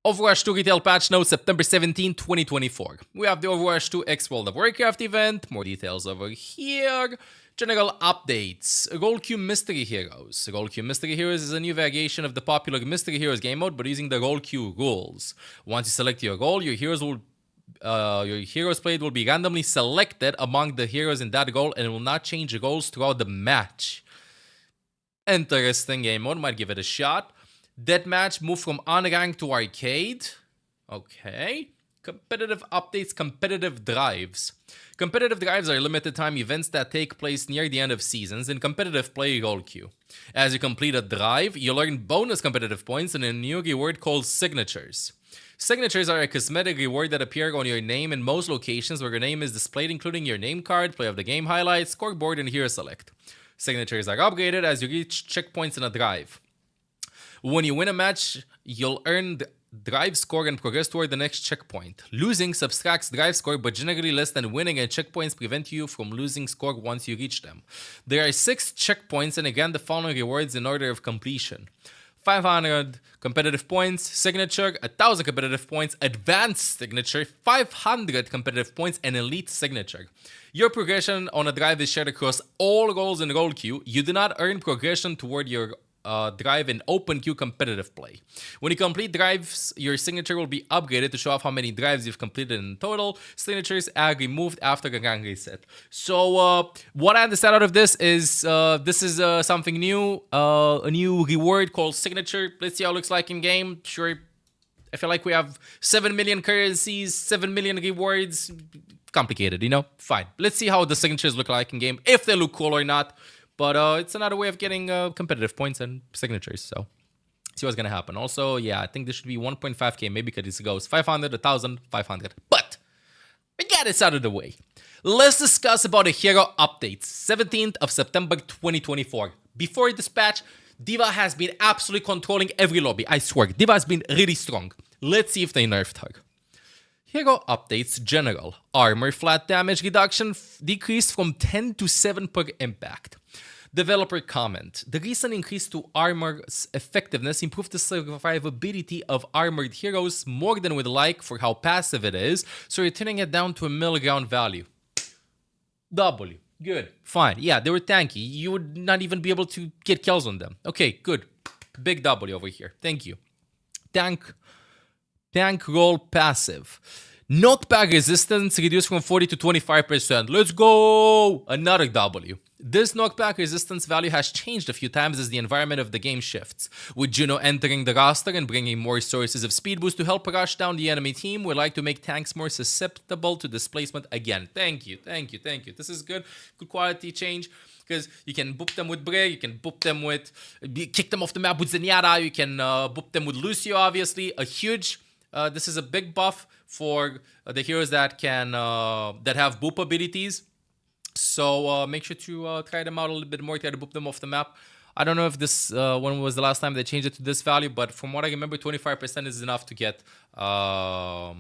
Overwatch 2 retail patch notes September 17, 2024. We have the Overwatch 2 X World of Warcraft event, more details over here. General updates. Role Queue Mystery Heroes. Role Queue Mystery Heroes is a new variation of the popular Mystery Heroes game mode, but using the role queue rules. Once you select your role, your heroes played will be randomly selected among the heroes in that role and will not change roles throughout the match. Interesting game mode, might give it a shot. Deathmatch, move from unranked to arcade. Okay. Competitive updates, competitive drives. Competitive drives are limited time events that take place near the end of seasons in competitive play role queue. As you complete a drive, you'll earn bonus competitive points and a new reward called signatures. Signatures are a cosmetic reward that appear on your name in most locations where your name is displayed, including your name card, play of the game highlights, scoreboard, and hero select. Signatures are upgraded as you reach checkpoints in a drive. When you win a match, you'll earn the drive score and progress toward the next checkpoint. Losing subtracts drive score, but generally less than winning, and checkpoints prevent you from losing score once you reach them. There are 6 checkpoints, and again the following rewards in order of completion. 500 competitive points, signature, 1000 competitive points, advanced signature, 500 competitive points, and elite signature. Your progression on a drive is shared across all roles in role queue. You do not earn progression toward your drive in open queue competitive play. When you complete drives, your signature will be upgraded to show off how many drives you've completed in total. Signatures are removed after the rank reset. So what I understand out of this is something new, a new reward called signature. Let's see how it looks like in game. Sure, I feel like we have 7 million currencies, 7 million rewards. Complicated, you know? Fine. Let's see how the signatures look like in game, if they look cool or not. But it's another way of getting competitive points and signatures, so see what's going to happen. Also, yeah, I think this should be 1.5k, maybe because it goes 500, 1,000, 500. But we got this out of the way. Let's discuss about the hero updates, 17th of September 2024. Before this patch, D.Va has been absolutely controlling every lobby. I swear, D.Va has been really strong. Let's see if they nerfed her. Hero updates general. Armor flat damage reduction decreased from 10 to 7 per impact. Developer comment. The recent increase to armor's effectiveness improved the survivability of armored heroes more than we'd like for how passive it is, so we're turning it down to a middle ground value. W. Good. Fine. Yeah, they were tanky. You would not even be able to get kills on them. Okay, good. Big W over here. Thank you. Tank roll passive. Knockback resistance reduced from 40 to 25%. Let's go! Another W. This knockback resistance value has changed a few times as the environment of the game shifts. With Juno entering the roster and bringing more sources of speed boost to help rush down the enemy team, we'd like to make tanks more susceptible to displacement again. Thank you, thank you, thank you. This is good. Good quality change. Because you can boop them with Brig, you can boop them with... kick them off the map with Zenyatta, you can boop them with Lucio, obviously. A huge... this is a big buff for the heroes that can that have boop abilities. So make sure to try them out a little bit more, try to boop them off the map. I don't know if this when was the last time they changed it to this value, but from what I remember, 25% is enough to get to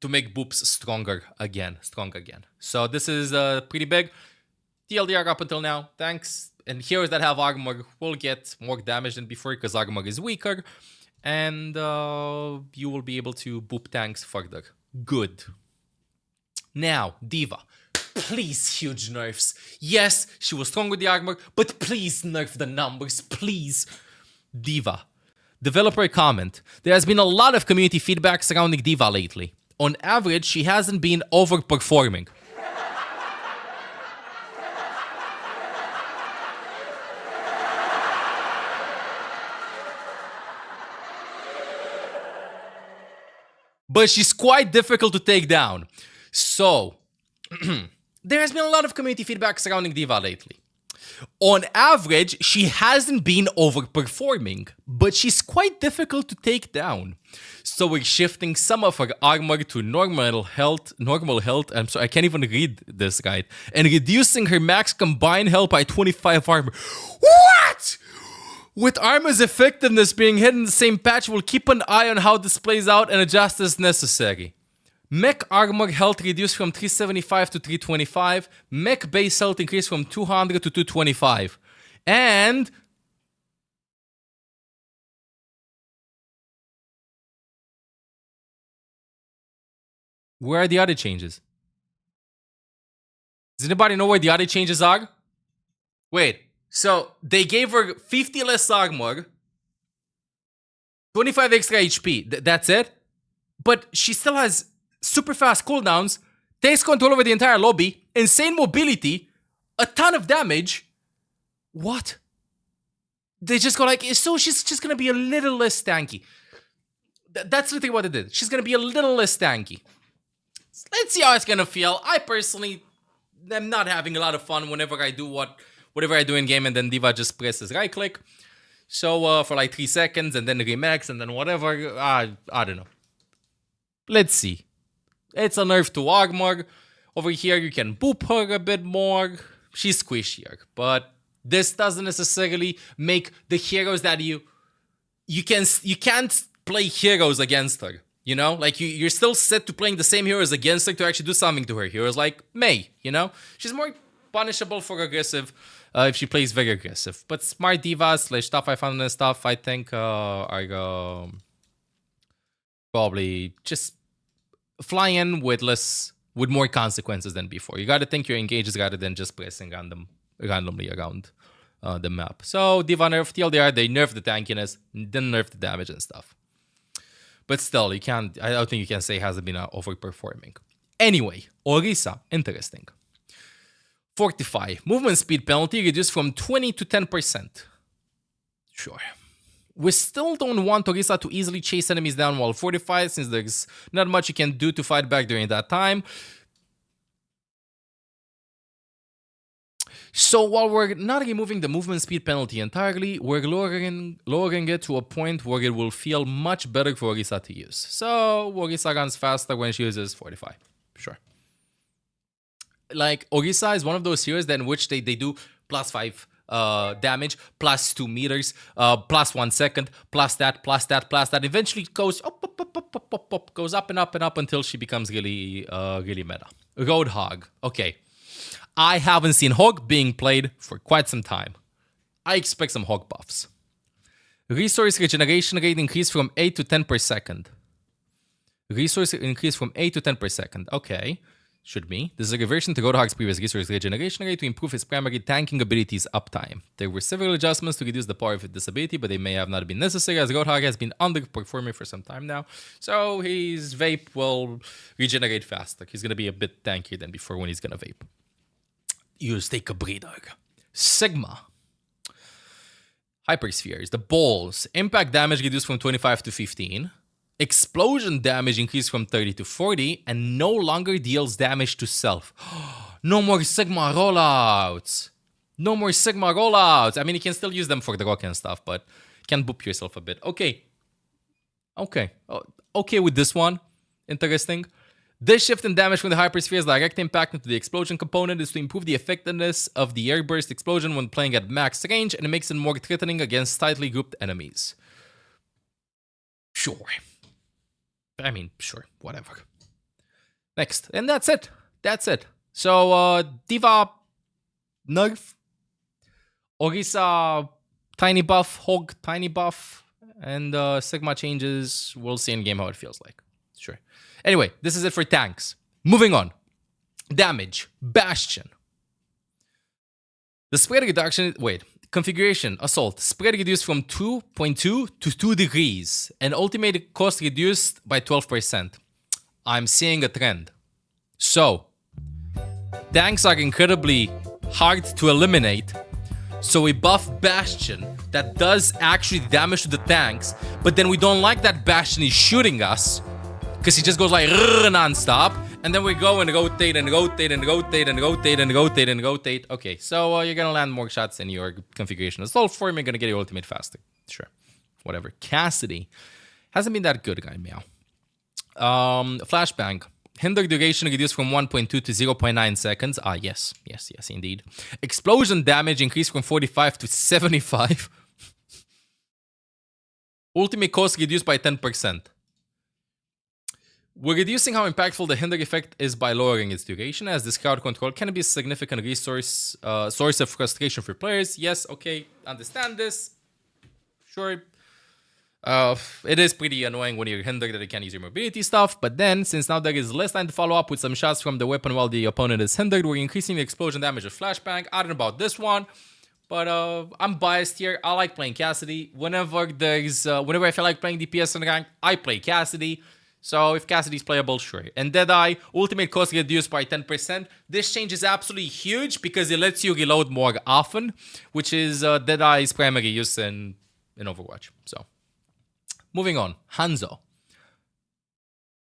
make boops stronger again. So this is pretty big. TLDR up until now. Thanks. And heroes that have armor will get more damage than before because armor is weaker. And you will be able to boop tanks further. Good. Now, D.Va. Please, huge nerfs. Yes, she was strong with the armor, but please nerf the numbers, please. D.Va. Developer comment. There has been a lot of community feedback surrounding D.Va lately. On average, she hasn't been overperforming. But she's quite difficult to take down. So, there has been a lot of community feedback surrounding D.Va lately. On average, she hasn't been overperforming, but she's quite difficult to take down. So we're shifting some of her armor to normal health, I'm sorry, I can't even read this right, and reducing her max combined health by 25 armor. What?! With armor's effectiveness being hit in the same patch, we'll keep an eye on how this plays out and adjust as necessary. Mech armor health reduced from 375 to 325. Mech base health increased from 200 to 225. And Where are the other changes? Does anybody know where the other changes are? Wait, so they gave her 50 less armor, 25 extra HP. That's it? But she still has super fast cooldowns, takes control over the entire lobby, insane mobility, a ton of damage. What? They just go like, so she's just gonna be a little less tanky. That's literally what it did. She's gonna be a little less tanky. Let's see how it's gonna feel. I personally am not having a lot of fun whenever I do whatever I do in game, and then D.Va just presses right click. So for like 3 seconds, and then remax, and then whatever. I don't know. Let's see. It's a nerf to armor. Over here, you can boop her a bit more. She's squishier, but this doesn't necessarily make the heroes that you can't play heroes against her. You know, like you're still set to playing the same heroes against her to actually do something to her. Heroes like Mei, you know, she's more punishable for aggressive if she plays very aggressive. But smart divas / stuff I found and stuff, I think are probably just fly in with more consequences than before. You gotta think your engages rather than just pressing randomly around the map. So D.Va nerf TLDR, they nerfed the tankiness, didn't nerf the damage and stuff. But still, I don't think you can say it hasn't been overperforming. Anyway, Orisa, interesting. Fortify, movement speed penalty reduced from 20 to 10%. Sure. We still don't want Orisa to easily chase enemies down while fortified, since there's not much you can do to fight back during that time. So while we're not removing the movement speed penalty entirely, we're lowering it to a point where it will feel much better for Orisa to use. So Orisa runs faster when she uses Fortify. Sure. Like, Orisa is one of those heroes in which they do +5 damage, +2 meters, +1 second, plus that. Eventually it goes up, goes up and up and up until she becomes really meta. Roadhog. Okay. I haven't seen Hog being played for quite some time. I expect some Hog buffs. Resource regeneration rate increased from 8 to 10 per second. Resource increase from 8 to 10 per second. Okay. Should be. This is a reversion to Roadhog's previous resource regeneration rate to improve his primary tanking abilities uptime. There were several adjustments to reduce the power of this ability, but they may have not been necessary as Roadhog has been underperforming for some time now. So his vape will regenerate faster. He's going to be a bit tankier than before when he's going to vape. Use take a breather. Sigma. Hyperspheres. The balls. Impact damage reduced from 25 to 15. Explosion damage increased from 30 to 40. And no longer deals damage to self. No more Sigma rollouts. No more Sigma rollouts. I mean, you can still use them for the rock and stuff, but you can boop yourself a bit. Okay. Okay with this one. Interesting. This shift in damage from the hypersphere's direct impact into the explosion component is to improve the effectiveness of the airburst explosion when playing at max range, and it makes it more threatening against tightly grouped enemies. Sure. I mean, sure, whatever. Next, and that's it. So, D.Va nerf, Orisa tiny buff, Hog tiny buff, and Sigma changes. We'll see in game how it feels like. Sure. Anyway, this is it for tanks. Moving on. Damage. Bastion. The spread reduction... Wait. Configuration. Assault. Spread reduced from 2.2 to 2 degrees. And ultimate cost reduced by 12%. I'm seeing a trend. So, tanks are incredibly hard to eliminate. So we buff Bastion that does actually damage to the tanks. But then we don't like that Bastion is shooting us, because he just goes like non-stop, and then we go and rotate and rotate and rotate and rotate and rotate and rotate. Okay, so you're gonna land more shots in your configuration. Assault form, you're gonna get your ultimate faster. Sure, whatever. Cassidy hasn't been that good, guy. Meow. Flashbang. Hinder duration reduced from 1.2 to 0.9 seconds. Ah, yes, indeed. Explosion damage increased from 45 to 75. Ultimate cost reduced by 10%. We're reducing how impactful the hinder effect is by lowering its duration, as this crowd control can be a significant source of frustration for players. Yes, okay, understand this. Sure. It is pretty annoying when you're hindered that you can't use your mobility stuff, but then, since now there is less time to follow up with some shots from the weapon while the opponent is hindered, we're increasing the explosion damage of Flashbang. I don't know about this one, but I'm biased here. I like playing Cassidy. Whenever I feel like playing DPS in rank, I play Cassidy. So if Cassidy's playable, sure. And Deadeye, ultimate cost reduced by 10%. This change is absolutely huge because it lets you reload more often, which is Deadeye's primary use in Overwatch. So, moving on. Hanzo.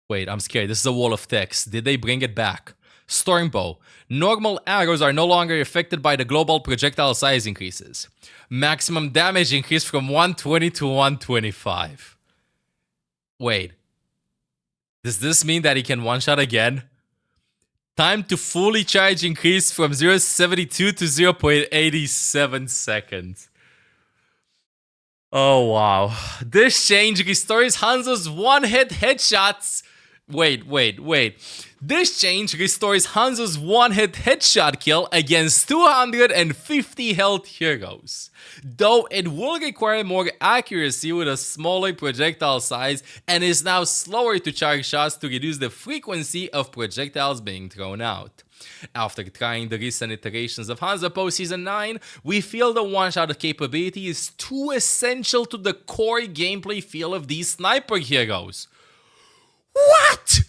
Wait, I'm scared. This is a wall of text. Did they bring it back? Stormbow. Normal arrows are no longer affected by the global projectile size increases. Maximum damage increased from 120 to 125. Wait. Does this mean that he can one-shot again? Time to fully charge increased from 0.72 to 0.87 seconds. Oh, wow. This change restores Hanzo's one-hit headshots. Wait. This change restores Hanzo's one-hit headshot kill against 250 health heroes. Though it will require more accuracy with a smaller projectile size and is now slower to charge shots to reduce the frequency of projectiles being thrown out. After trying the recent iterations of Hanzo post Season 9, we feel the one-shot capability is too essential to the core gameplay feel of these sniper heroes. What?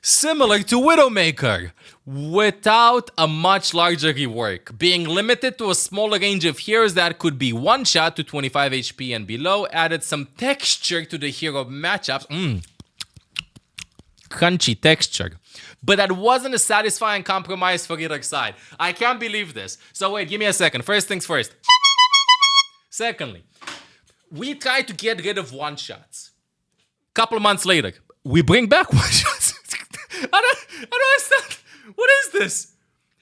Similar to Widowmaker, without a much larger rework, being limited to a smaller range of heroes that could be one-shot to 25 HP and below, added some texture to the hero matchups. Crunchy texture. But that wasn't a satisfying compromise for either side. I can't believe this. So wait, give me a second. First things first. Secondly, we tried to get rid of one-shots. Couple of months later, we bring back one-shots. I don't understand. What is this?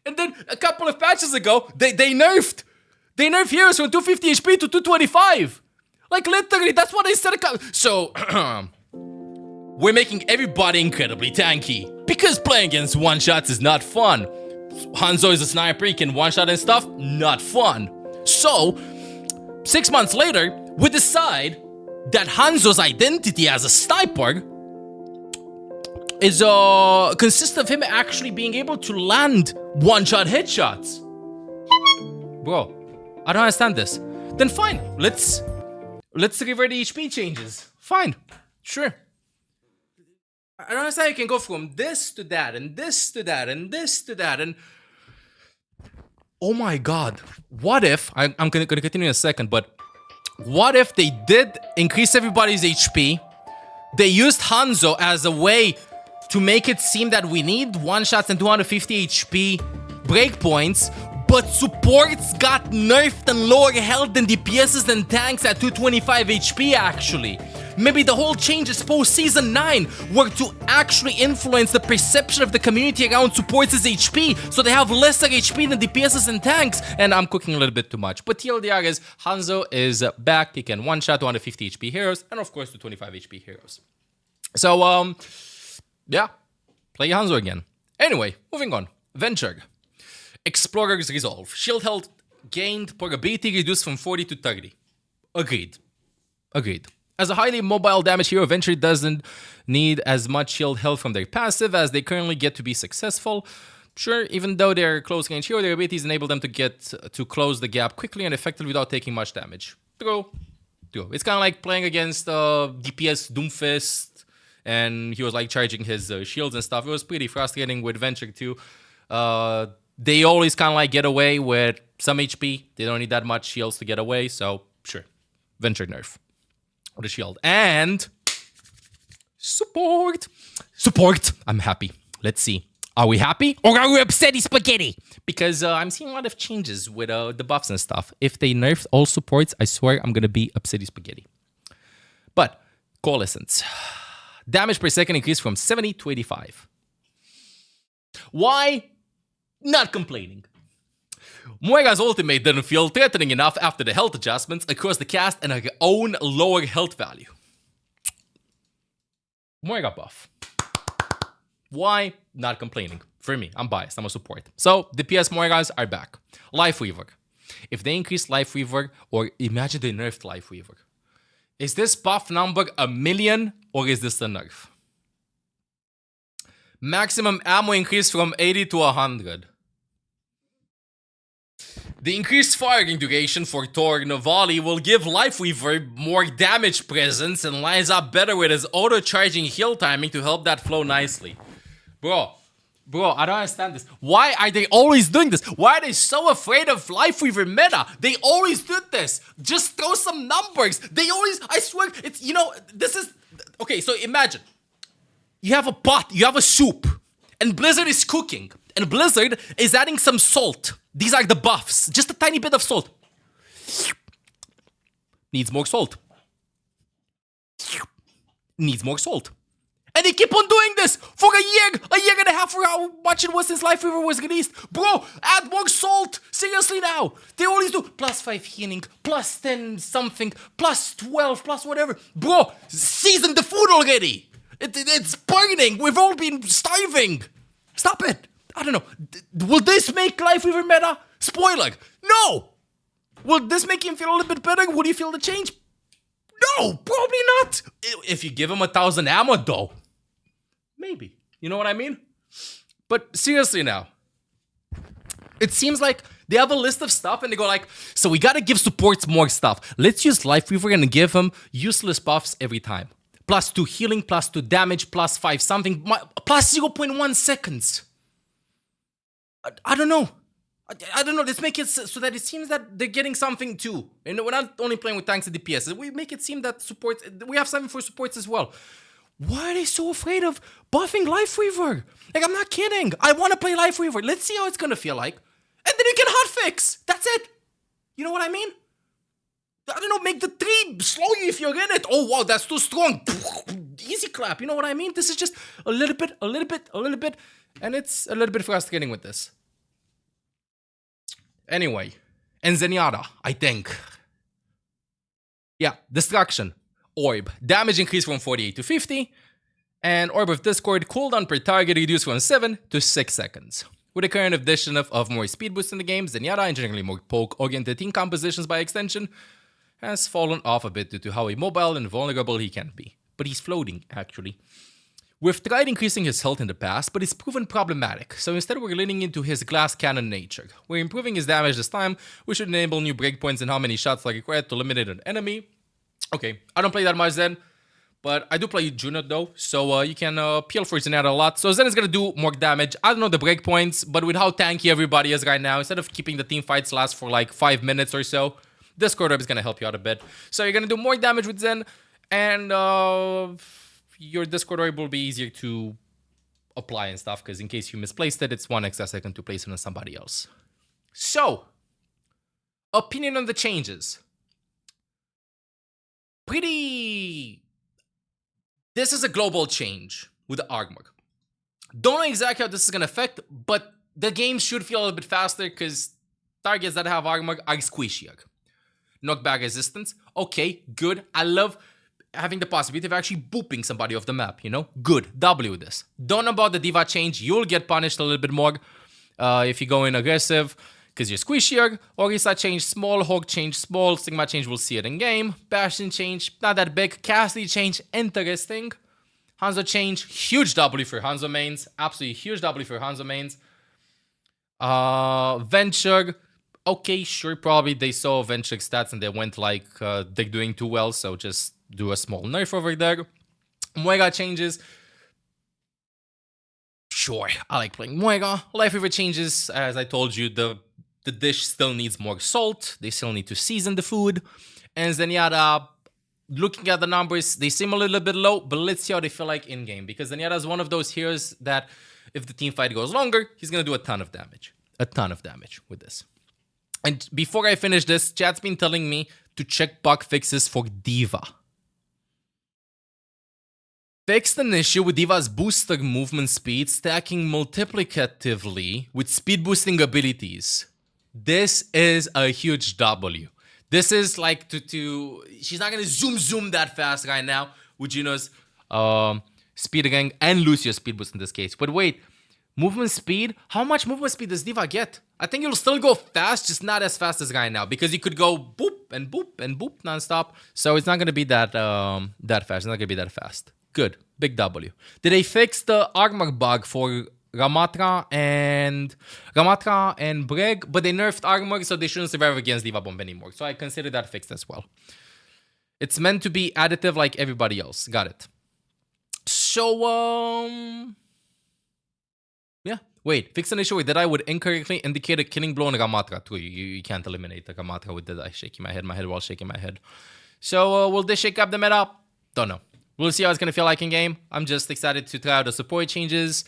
And then a couple of patches ago, they nerfed heroes from 250 HP to 225. Like literally, that's what they said. So we're making everybody incredibly tanky because playing against one-shots is not fun. Hanzo is a sniper, he can one-shot and stuff, not fun. So 6 months later, we decide that Hanzo's identity as a sniper is consists of him actually being able to land one-shot headshots. Bro, I don't understand this. Then fine, let's revert the HP changes. Fine, sure. I don't understand. You can go from this to that and this to that and this to that and oh my god, what if I'm gonna continue in a second, but what if they did increase everybody's HP? They used Hanzo as a way to make it seem that we need one-shots and 250 HP breakpoints, but supports got nerfed and lower health than DPSs and tanks at 225 HP actually. Maybe the whole change is post Season 9 were to actually influence the perception of the community around supports' HP, so they have lesser HP than DPSs and tanks. And I'm cooking a little bit too much. But TLDR is, Hanzo is back. He can one-shot 250 HP heroes, and of course 225 HP heroes. So, yeah, play Hanzo again. Anyway, moving on. Venture. Explorer's Resolve. Shield health gained per ability reduced from 40 to 30. Agreed. As a highly mobile damage hero, Venture doesn't need as much shield health from their passive as they currently get to be successful. Sure, even though they're close range hero, their abilities enable them to get to close the gap quickly and effectively without taking much damage. True. It's kind of like playing against DPS Doomfist, and he was like charging his shields and stuff. It was pretty frustrating with Venture too. They always kind of like get away with some HP. They don't need that much shields to get away, so sure. Venture nerf. With a shield. And support. I'm happy. Let's see. Are we happy? Or are we upsetty spaghetti? Because I'm seeing a lot of changes with the buffs and stuff. If they nerfed all supports, I swear I'm going to be upsetty spaghetti. But, coalescence. Damage per second increased from 70 to 85. Why? Not complaining. Moira's ultimate didn't feel threatening enough after the health adjustments across the cast and her own lower health value. Moira buff. Why? Not complaining. For me, I'm biased, I'm a support. So, the PS Moiras are back. Life Weaver. If they increased Life Weaver, or imagine they nerfed Life Weaver. Is this buff number a million or is this a nerf? Maximum ammo increase from 80 to 100. The increased firing duration for Thor Novali will give Lifeweaver more damage presence and lines up better with his auto-charging heal timing to help that flow nicely. Bro, I don't understand this. Why are they always doing this? Why are they so afraid of Lifeweaver meta? They always did this. Just throw some numbers. They always, I swear, it's, you know, this is, okay, so imagine. You have a pot, you have a soup, and Blizzard is cooking, and Blizzard is adding some salt. These are the buffs, just a tiny bit of salt. Needs more salt. Needs more salt. And they keep on doing this for a year and a half, for how much it was since Lifeweaver was released. Bro, add more salt. Seriously now. They always do +5 healing, +10 something, +12, plus whatever. Bro, season the food already. It's burning. We've all been starving. Stop it. I don't know. Will this make Lifeweaver meta? Spoiler. No. Will this make him feel a little bit better? Would he feel the change? No, probably not. If you give him 1,000 ammo though. Maybe. You know what I mean? But seriously now. It seems like they have a list of stuff and they go like, so we gotta give supports more stuff. Let's use Lifeweaver and give him useless buffs every time. +2 healing, +2 damage, +5 something, +0.1 seconds. I don't know. I don't know. Let's make it so that it seems that they're getting something too. And we're not only playing with tanks and DPS. We make it seem that supports, we have something for supports as well. Why are they so afraid of buffing Lifeweaver? Like, I'm not kidding. I want to play Lifeweaver. Let's see how it's going to feel like. And then you can hotfix. That's it. You know what I mean? I don't know, make the tree slow you if you're in it. Oh, wow, that's too strong. Easy clap. You know what I mean? This is just a little bit. And it's a little bit frustrating with this. Anyway, and Zenyatta, I think. Yeah, Destruction. Orb. Damage increased from 48 to 50. And Orb of Discord, cooldown per target reduced from 7 to 6 seconds. With the current addition of more speed boost in the game, Zenyatta, and generally more poke-oriented team compositions by extension, has fallen off a bit due to how immobile and vulnerable he can be. But he's floating, actually. We've tried increasing his health in the past, but it's proven problematic, so instead we're leaning into his glass cannon nature. We're improving his damage this time. We should enable new breakpoints and how many shots are required to eliminate an enemy. Okay, I don't play that much Zen, but I do play Juno though, so you can peel for Zenyatta a lot. So Zen is gonna do more damage. I don't know the breakpoints, but with how tanky everybody is right now, instead of keeping the team fights last for like 5 minutes or so, Discord Orb is gonna help you out a bit. So you're gonna do more damage with Zen, and your Discord Orb will be easier to apply and stuff, because in case you misplaced it, it's 1 extra second to place it on somebody else. So, opinion on the changes. This is a global change with the armor. Don't know exactly how this is gonna affect, but the game should feel a little bit faster because targets that have armor are squishier. Knockback resistance, okay, good. I love having the possibility of actually booping somebody off the map, you know? Good, W this. Don't know about the D.Va change, you'll get punished a little bit more if you go in aggressive, because you're squishier. Orisa change small, Hawk change small, Sigma change, we'll see it in game. Bastion change, not that big. Cassidy change, interesting. Hanzo change, huge W for Hanzo mains. Absolutely huge W for Hanzo mains. Venture, okay, sure, probably they saw Venture stats and they went like, they're doing too well, so just do a small nerf over there. Moira changes. Sure, I like playing Moira. Lifeweaver changes, as I told you, the dish still needs more salt. They still need to season the food. And Zenyatta, looking at the numbers, they seem a little bit low, but let's see how they feel like in-game. Because Zenyatta is one of those heroes that, if the team fight goes longer, he's going to do a ton of damage. A ton of damage with this. And before I finish this, chat's been telling me to check bug fixes for D.Va. Fixed an issue with D.Va's booster movement speed stacking multiplicatively with speed boosting abilities. This is a huge W. This is like she's not gonna zoom that fast right now with Juno's speed gang and Lucio's speed boost in this case. But wait, movement speed? How much movement speed does D.Va get? I think it'll still go fast, just not as fast as right now, because you could go boop, and boop and boop nonstop. So it's not gonna be that that fast. It's not gonna be that fast. Good, big W. Did they fix the armor bug for Ramatra and Brig? But they nerfed armor, so they shouldn't survive against Diva Bomb anymore. So I consider that fixed as well. It's meant to be additive like everybody else. Got it. So yeah. Wait, fix an issue with that I would incorrectly indicate a killing blow on Ramatra too. You can't eliminate the Ramatra with the die. Shaking my head while shaking my head. So will this shake up the meta? Don't know. We'll see how it's gonna feel like in game. I'm just excited to try out the support changes.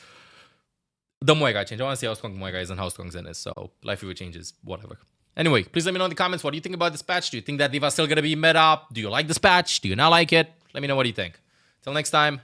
The Moira change. I want to see how strong Moira is and how strong Zen is. So life fever changes, whatever. Anyway, please let me know in the comments. What do you think about this patch? Do you think that Diva's still gonna be meta? Do you like this patch? Do you not like it? Let me know what you think. Till next time.